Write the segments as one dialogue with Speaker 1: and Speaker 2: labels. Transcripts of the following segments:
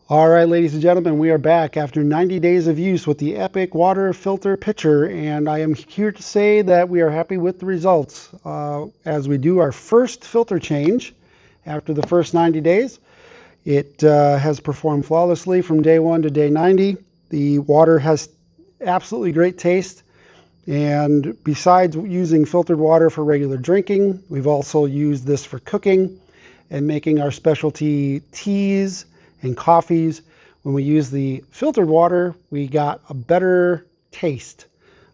Speaker 1: All right, ladies and gentlemen, we are back after 90 days of use with the Epic Water Filter Pitcher, and I am here to say that we are happy with the results. As we do our first filter change after the first 90 days, it has performed flawlessly from day 1 to day 90. The water has absolutely great taste, and besides using filtered water for regular drinking, we've also used this for cooking and making our specialty teas and coffees. When we use the filtered water, we got a better taste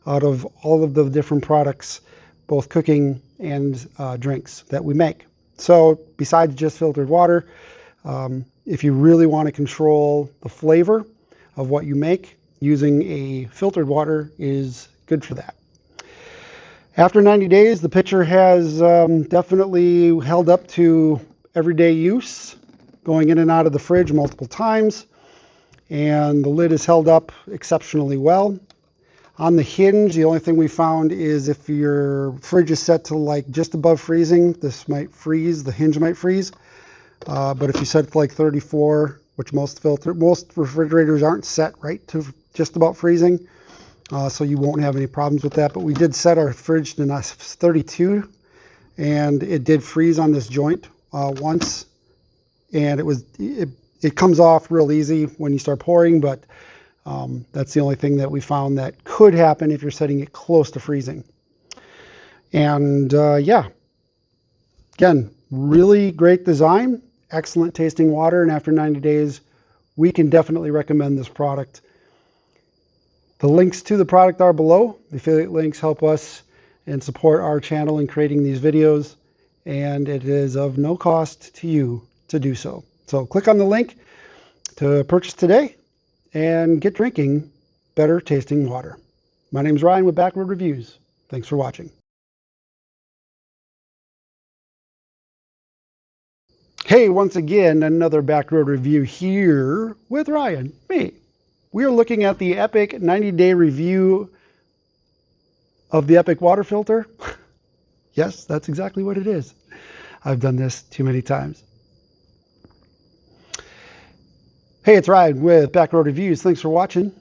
Speaker 1: out of all of the different products, both cooking and drinks that we make. So besides just filtered water, if you really want to control the flavor of what you make, using a filtered water is good for that. After 90 days, the pitcher has definitely held up to everyday use, going in and out of the fridge multiple times, and the lid is held up exceptionally well. On the hinge, the only thing we found is if your fridge is set to like just above freezing, this might freeze, the hinge might freeze. But if you set it to like 34, which most refrigerators aren't set right to just about freezing, so you won't have any problems with that. But we did set our fridge to 32, and it did freeze on this joint once, and it comes off real easy when you start pouring, but that's the only thing that we found that could happen if you're setting it close to freezing. And yeah, again, really great design, excellent tasting water, and after 90 days, we can definitely recommend this product. The links to the product are below. The affiliate links help us and support our channel in creating these videos, and it is of no cost to you to do so. So click on the link to purchase today and get drinking better tasting water. My name is Ryan with Backroad Reviews. Thanks for watching. Hey, once again, another Backroad review here with Ryan, me. We are looking at the Epic 90-day review of the Epic water filter. Yes, that's exactly what it is. I've done this too many times. Hey, it's Ryan with Backroad Reviews. Thanks for watching.